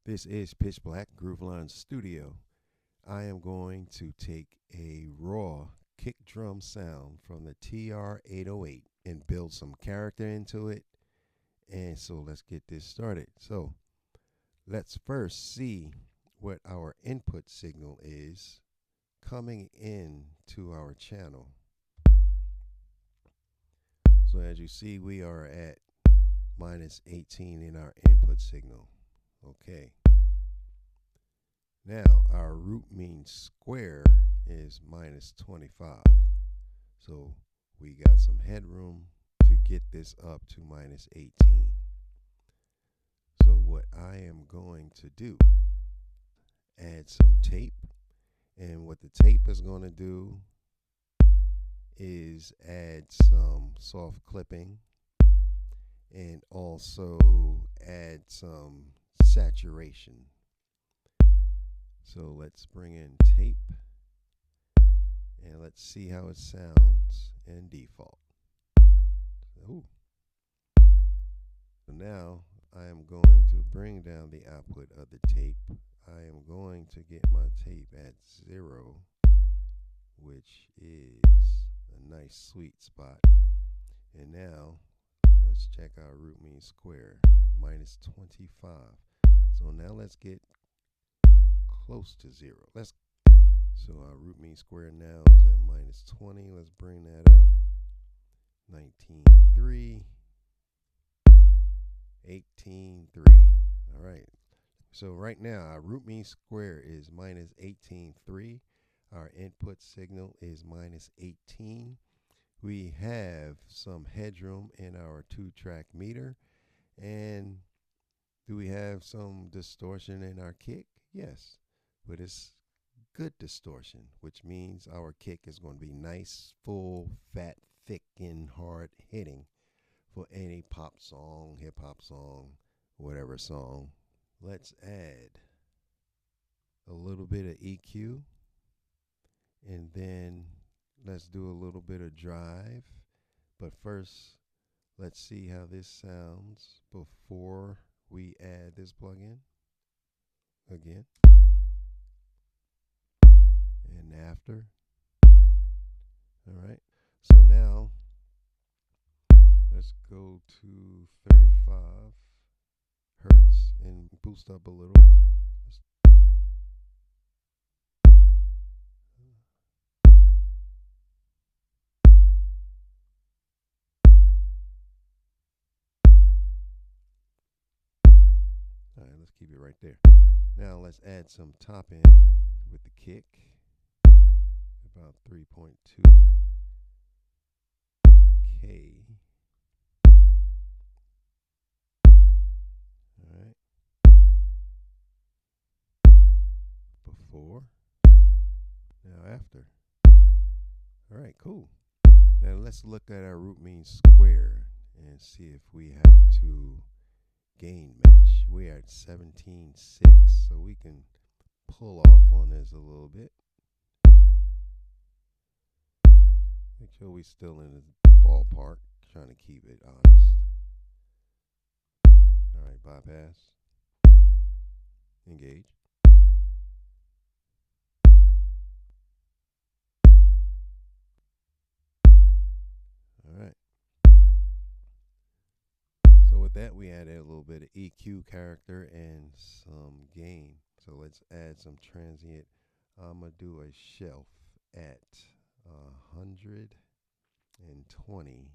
This is Pitch Black Grooveline Studio. I am going to take a raw kick drum sound from the TR-808 and build some character into it. And so let's get this started. So let's first see what our input signal is coming in to our channel. So as you see, we are at minus 18 in our input signal. Okay. Now our root mean square is minus 25. So we got some headroom to get this up to minus 18. So what I am going to do, add some tape. And what the tape is going to do is add some soft clipping and also add some saturation. So let's bring in tape and let's see how it sounds in default. Ooh. So now I am going to bring down the output of the tape. I am going to get my tape at 0, which is a nice sweet spot. And now let's check our root mean square, minus 25. So now let's get close to 0. So our root mean square now is at minus 20. Let's bring that up. 19.3, 18.3. All right. So right now our root mean square is minus 18.3. Our input signal is minus 18. We have some headroom in our 2-track meter. And do we have some distortion in our kick? Yes, but it's good distortion, which means our kick is going to be nice, full, fat, thick, and hard hitting for any pop song, hip hop song, whatever song. Let's add a little bit of EQ, and then let's do a little bit of drive. But first, let's see how this sounds before we add this plugin again. And after. All right. So now let's go to 35 hertz and boost up a little. All right, let's keep it right there. Now let's add some top end with the kick, about 3.2 K. All right. Before, now after. All right, cool. Now let's look at our root mean square and see if we have to gain match. We're at 17.6, so we can pull off on this a little bit. Make sure we're still in the ballpark, trying to keep it honest. All right, bypass. Engage. All right. So with that, we added a little bit of EQ character and some gain. So let's add some transient. I'm going to do a shelf at 120.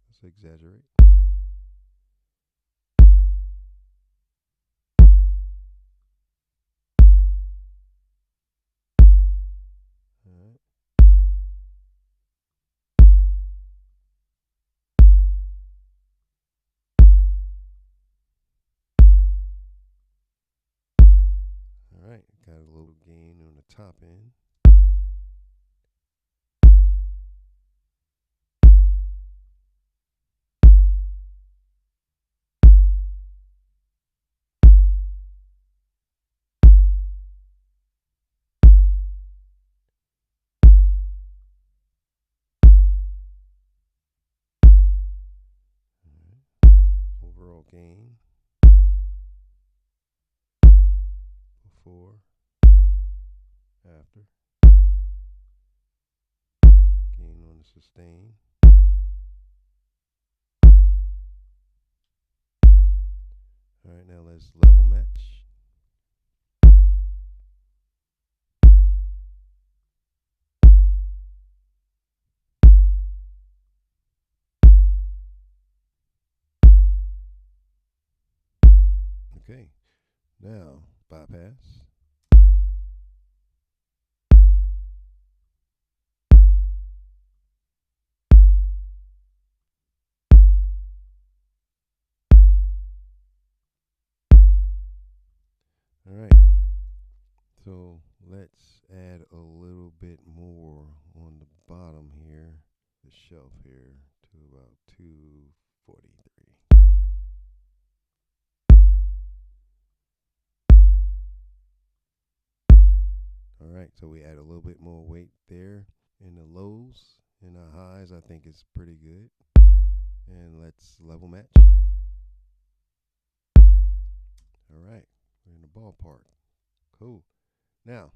Let's exaggerate. All right. All right, got a little gain on the top end. gain, before, after, gain on the sustain. All right, now let's level match. Okay, now bypass. All right, so let's add a little bit more on the bottom here, the shelf here, to about 243. All right, so we add a little bit more weight there in the lows. In the highs, I think it's pretty good. And let's level match. All right, we're in the ballpark. Cool. Now,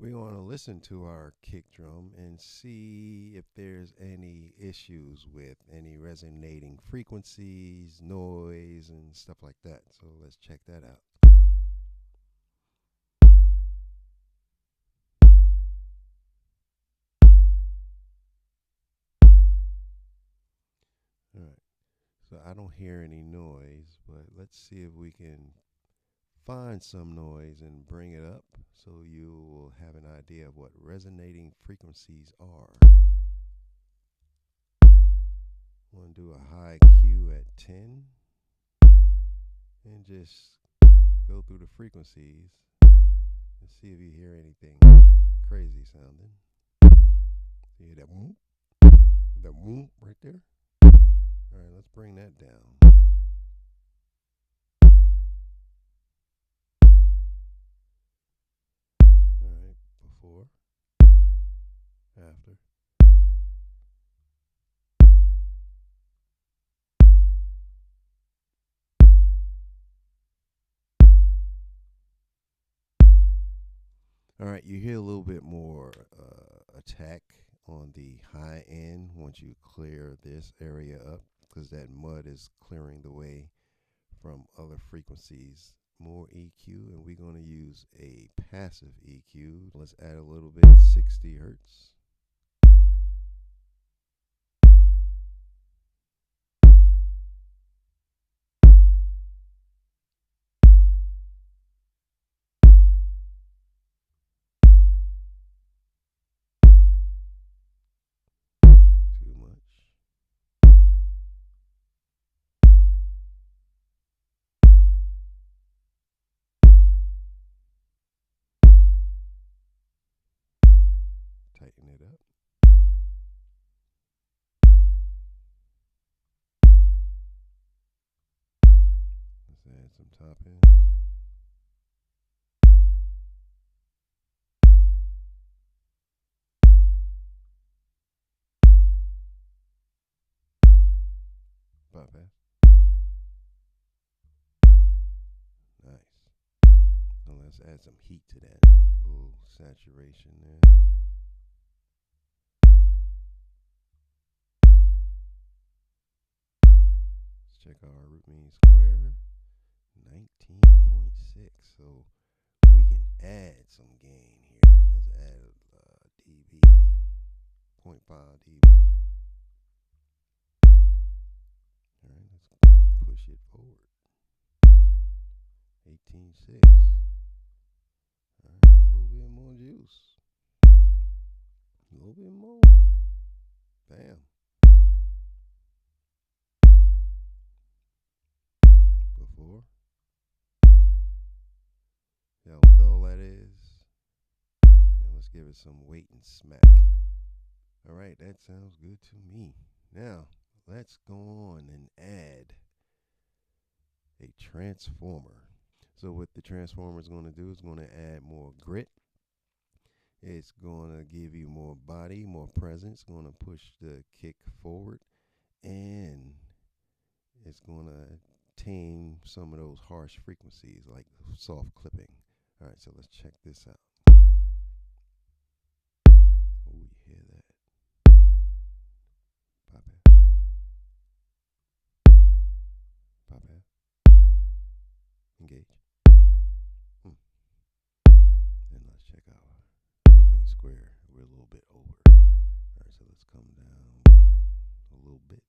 we're going to listen to our kick drum and see if there's any issues with any resonating frequencies, noise, and stuff like that. So let's check that out. All right, so I don't hear any noise, but let's see if we can find some noise and bring it up so you will have an idea of what resonating frequencies are. I'm going to do a high Q at 10 and just go through the frequencies and see if you hear anything crazy sounding. You hear that whoop? That whoop right there? All right, let's bring that down. All right, before, after. All right, you hear a little bit more attack on the high end once you clear this area up, because that mud is clearing the way from other frequencies. More EQ, and we're going to use a passive EQ. Let's add a little bit, 60 hertz. Too much. Tighten it up. Let's add some top end. Bypass. Nice. Now let's add some heat to that. A little saturation there. Let's check our root mean square. 19.6. So we can add some gain here. Let's add dB, 0.5 dB. All right, let's push it forward. 18.6. All right, a little bit more juice. A little bit more. Bam. Before. See how dull that is? Now let's give it some weight and smack. All right, that sounds good to me. Now, let's go on and add a transformer. So what the transformer is going to do is going to add more grit. It's going to give you more body, more presence, going to push the kick forward, and it's going to tame some of those harsh frequencies like soft clipping. All right, so let's check this out. Oh, you hear that? Pop it, pop it, engage. Hmm. And let's check out root mean square. We're a little bit over. All right, so let's come down a little bit.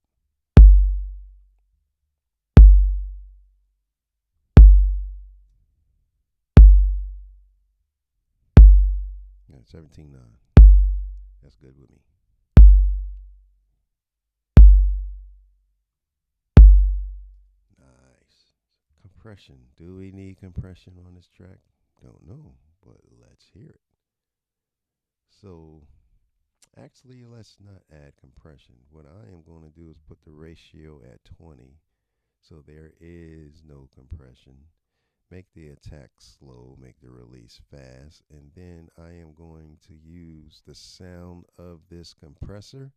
Yeah, 17.9. That's good with me. Nice. Compression. Do we need compression on this track? Don't know, but let's hear it. So, actually, let's not add compression. What I am going to do is put the ratio at 20, so there is no compression. Make the attack slow, make the release fast, and then I am going to use the sound of this compressor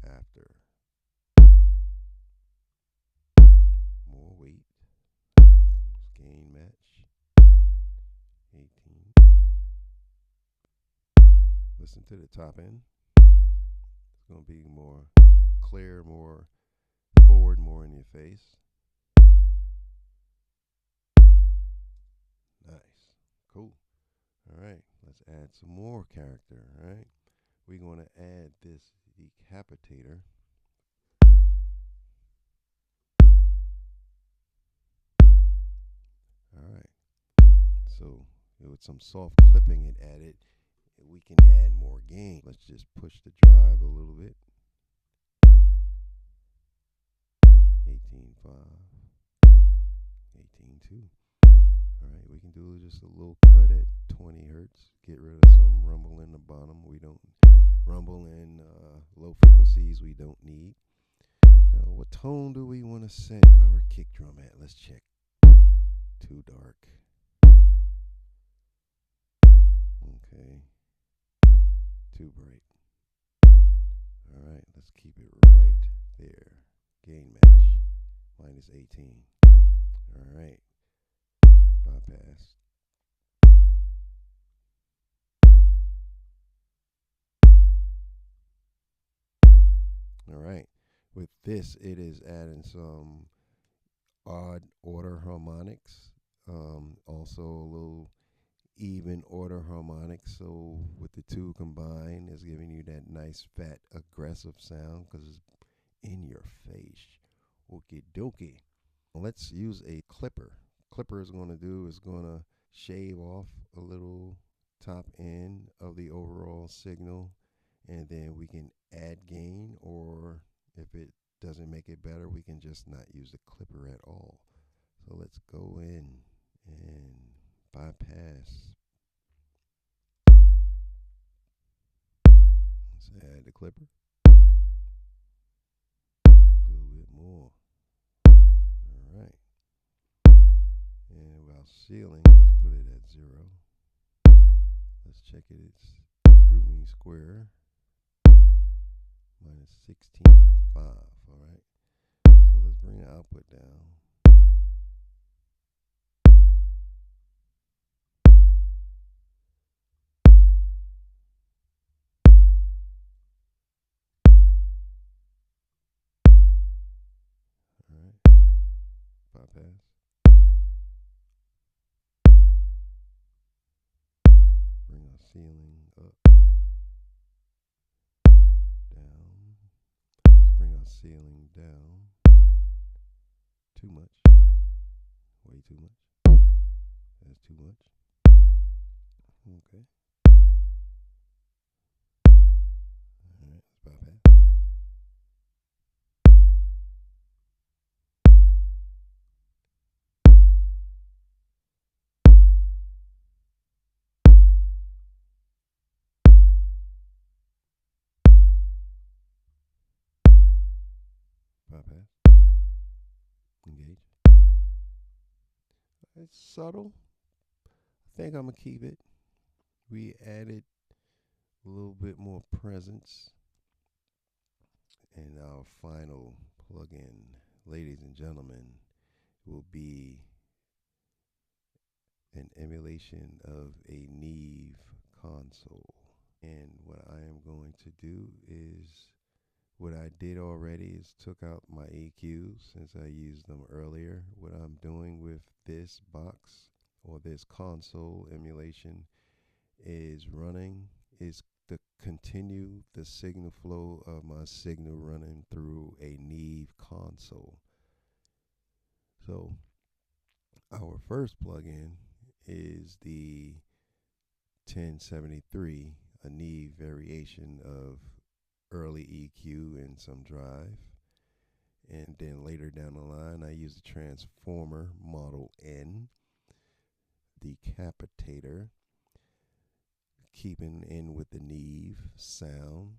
after. More weight. Gain match. 18. Listen to the top end. It's going to be more clear, more forward, more in your face. Nice. Cool. All right. Let's add some more character. All right. We're going to add this decapitator. All right. So with some soft clipping it added, we can add more gain. Let's just push the drive a little bit. 18.5, 18.2. All right, we can do just a little cut at 20 hertz. Get rid of some rumble in the bottom. We don't rumble in low frequencies we don't need. Now, what tone do we want to set our kick drum at? Let's check. Too dark. Okay. Too bright. All right, let's keep it right there. Gain match. Minus 18. All right. Bypass. All right. With this, it is adding some odd order harmonics. Also a little even order harmonics. So with the two combined, it's giving you that nice fat aggressive sound because it's in your face. Okie dokie. Let's use a clipper. Clipper is going to do is going to shave off a little top end of the overall signal, and then we can add gain, or if it doesn't make it better, we can just not use the clipper at all. So let's go in and bypass. Let's add the clipper. A little bit more. All right. And while sealing, let's put it at 0. Let's check it. It's root mean square minus 16.5. All right. So let's bring the output down. All right. Bypass. Bring our ceiling up, down. Let's bring our ceiling down. Too much. Way too much. That's too much. Okay. All right. Let's bypass. Bypass. Engage. It's subtle. I think I'm going to keep it. We added a little bit more presence, And our final plugin, ladies and gentlemen, will be an emulation of a Neve console. And what I am going to do is what I did already is took out my EQs since I used them earlier. What I'm doing with this box or this console emulation is to continue the signal flow of my signal running through a Neve console. So our first plugin is the 1073, a Neve variation of early EQ and some drive. And then later down the line, I use the transformer model N, decapitator, keeping in with the Neve sound.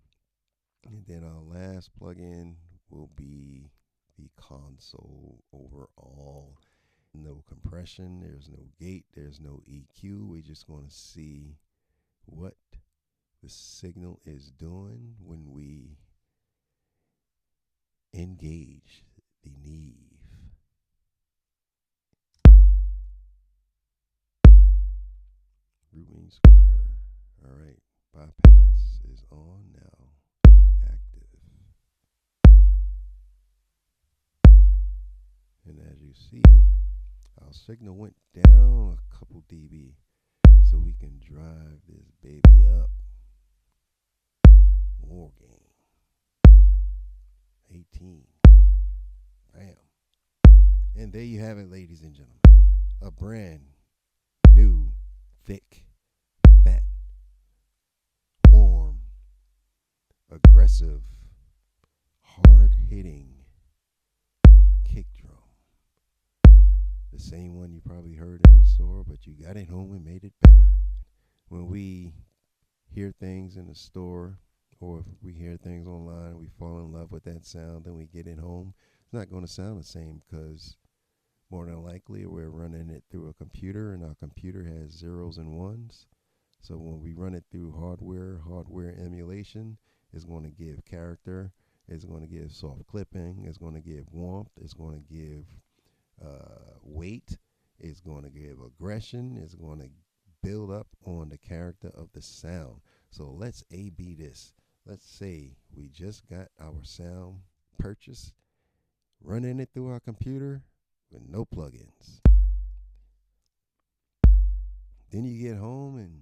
And then our last plugin will be the console overall. No compression, there's no gate, there's no EQ. We're just going to see what the signal is doing when we engage the Neve. Root mean square. All right, bypass is on now, active. And as you see, our signal went down a couple dB so we can drive this baby up. More gain. 18. Bam. And there you have it, ladies and gentlemen. A brand new, thick, fat, warm, aggressive, hard-hitting kick drum. The same one you probably heard in the store, but you got it home and made it better. When we hear things in the store, or if we hear things online, we fall in love with that sound, then we get it home. It's not going to sound the same because more than likely we're running it through a computer, and our computer has zeros and ones. So when we run it through hardware emulation, it's going to give character, it's going to give soft clipping, it's going to give warmth, it's going to give weight, it's going to give aggression, it's going to build up on the character of the sound. So let's A/B this. Let's say we just got our sound purchased, running it through our computer with no plugins. Then you get home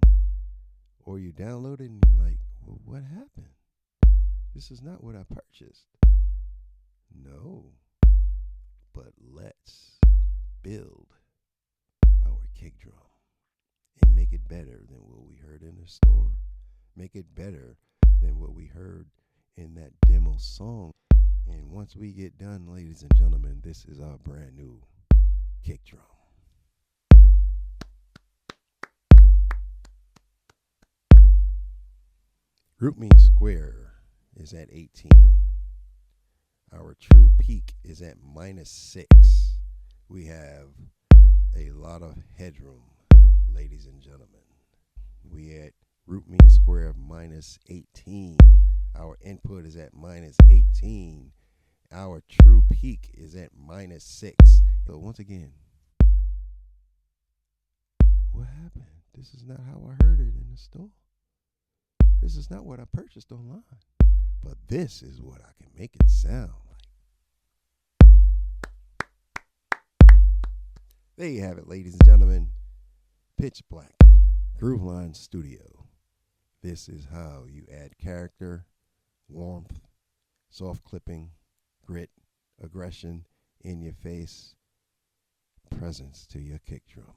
or you download it and you're like, well, what happened? This is not what I purchased. No, but let's build our kick drum and make it better than what we heard in the store. Make it better than what we heard in that demo song. And once we get done, ladies and gentlemen, this is our brand new kick drum. Root mean square is at 18. Our true peak is at -6. We have a lot of headroom, ladies and gentlemen. We at root mean square of -18. Our input is at -18. Our true peak is at -6. So once again, what happened? This is not how I heard it in the store. This is not what I purchased online. But this is what I can make it sound like. There you have it, ladies and gentlemen. Pitch Blaq, Grooveline Studio. This is how you add character, warmth, soft clipping, grit, aggression, in your face, presence to your kick drum.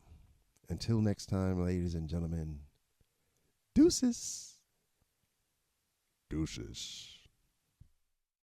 Until next time, ladies and gentlemen, deuces. Deuces.